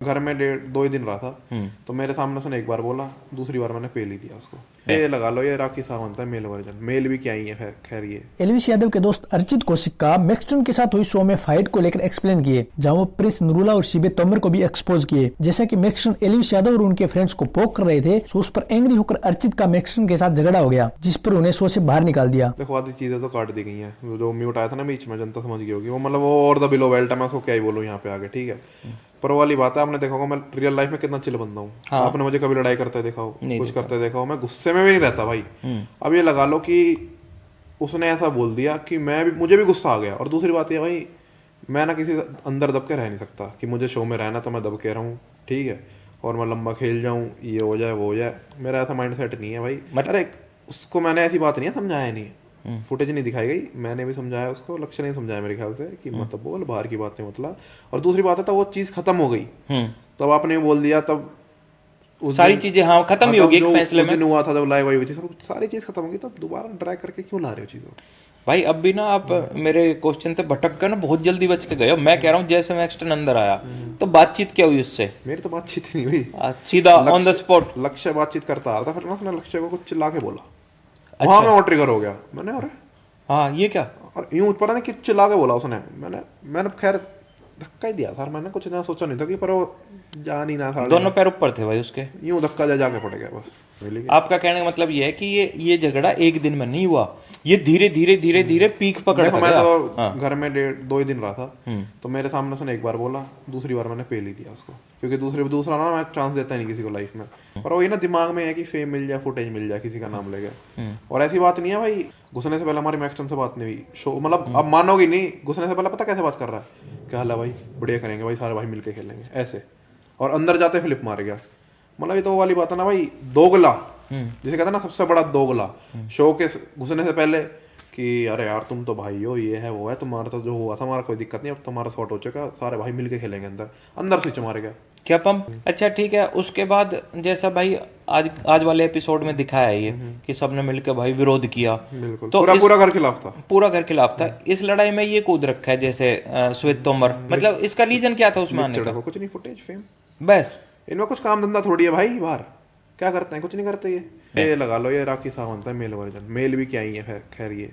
घर में 1.5-2 ही दिन रहा था। तो मेरे सामने उसने एक बार बोला, दूसरी बार मैंने पेल ही दिया उसको। ये लगा लो ये राखी सावंत है मेल वर्जन, मेल भी क्या ही है। खैर ये एल्विश यादव के दोस्त अर्चित कौशिक का मैक्सटन के साथ हुई शो में फाइट को लेकर एक्सप्लेन किए, जहां वो प्रिंस नरूला और शिबे तोमर को भी एक्सपोज किए। जैसा कि मैक्सटन एल्विश यादव और उनके फ्रेंड्स को पोक कर रहे थे, तो उस पर एंग्री होकर अर्चित का मैक्सटन के साथ झगड़ा हो गया, जिस पर उन्हें शो से बाहर निकाल दिया। देखो आधी चीजें तो काट दी गई हैं। जो म्यूट आया था ना बीच में, जनता समझ गई होगी वो, मतलब वो और द बिलो बेल्ट है, मैं उसको क्या ही बोलूँ यहाँ पे आगे, ठीक है। पर वो वाली बात है, आपने देखा होगा मैं रियल लाइफ में कितना चिल बंदा हूँ। हाँ। आपने मुझे कभी लड़ाई करते देखा हो, कुछ देखा। करते देखा हो, मैं गुस्से में भी नहीं रहता भाई। अब ये लगा लो कि उसने ऐसा बोल दिया कि मुझे भी गुस्सा आ गया। और दूसरी बात ये भाई, मैं ना किसी अंदर दब के रह नहीं सकता कि मुझे शो में रहना तो मैं दब के रहूँ, ठीक है, और मैं लंबा खेल जाऊँ, ये हो जाए वो हो जाए। मेरा ऐसा माइंड सेट नहीं है भाई। अरे उसको मैंने ऐसी बात नहीं है, समझाया नहीं, फुटेज नहीं दिखाई गई, मैंने भी समझाया उसको, लक्ष्य नहीं समझाया मेरे ख्याल से कि मतलब बोल बाहर की बातें मतलब। और दूसरी बात है, तो वो चीज़ खत्म हो गई, तब आपने बोल दिया, तब सारी चीजें हाँ खत्म ही होगी एक फैसले में। हुआ था जब लाइव आई हुई थी, सब सारी चीज़ खत्म होगी, तब दोबारा ट्राई करके क्यों ला रहे हो चीज़ों। भाई अब भी ना आप मेरे क्वेश्चन से भटक कर ना बहुत जल्दी बच के गए हो। मैं कह रहा हूँ जैसे मैक्सटन अंदर आया तो बातचीत क्या हुई उससे? मेरी तो बातचीत ही नहीं हुई, सीधा ऑन द स्पॉट लक्ष्य बातचीत करता आ रहा था, फिर ना उसने लक्ष्य को कुछ चिल्ला के बोला। अच्छा। वहां में और ट्रिगर हो गया मैंने, अरे हाँ ये क्या? और यूं पता नहीं कि चिल्ला के बोला उसने। मैंने खैर धक्का ही दिया था, मैंने कुछ इतना सोचा नहीं था कि, पर वो जा नहीं ना था, दोनों पैर ऊपर थे भाई उसके। यूं धक्का जाके पड़ गया बस। आपका कहने का मतलब ये है कि ये झगड़ा एक दिन में नहीं हुआ, ये धीरे धीरे धीरे धीरे पीक पकड़ देखो मैं गया। तो हाँ। घर में 1.5-2 ही दिन रहा था। तो मेरे सामने उसने एक बार बोला, दूसरी बार मैंने पेल ही दिया उसको, क्योंकि दूसरा ना मैं चांस देता ही नहीं किसी को लाइफ में। और वही ना दिमाग में है कि फेम मिल जाए, फुटेज मिल जाए, किसी का नाम ले गया। और ऐसी बात नहीं है भाई, घुसने से पहले हमारी मैक्सटन से बात नहीं हुई शो, मतलब अब मानोगे नहीं, घुसने से पहले पता कैसे बात कर रहा है, क्या हाल है भाई, बढ़िया करेंगे भाई, सारे भाई मिलके खेलेंगे ऐसे। और अंदर जाते फ्लिप मार गया। मतलब ये तो वो वाली बात है ना भाई, दोगला, जिसे कहते हैं ना सबसे बड़ा दोगला। शो के घुसने से पहले कि अरे यार तुम तो भाई हो, ये है वो है, तुम्हारा तो जो हुआ था हमारा कोई दिक्कत नहीं, अब तुम्हारा शॉट हो चुका, सारे भाई मिलके खेलेंगे। अंदर स्विच मार गया। क्या पंप? अच्छा ठीक है। उसके बाद जैसा भाई आज वाले एपिसोड में दिखाया है ये कि सबने मिलकर भाई विरोध किया, बिल्कुल, तो पूरा घर खिलाफ था। पूरा घर खिलाफ था। इस लड़ाई में ये कूद रखा है जैसे श्वेत तोमर, मतलब इसका रीजन क्या था उसमें आने का? कुछ नहीं, फुटेज, फेम, बस। इनमें कुछ काम धंधा थोड़ी है भाई, बाहर क्या करते हैं, कुछ नहीं करते। ये लगा लो ये राखी सावंत है मेल वर्जन, मेल भी क्या ही है। खैर ये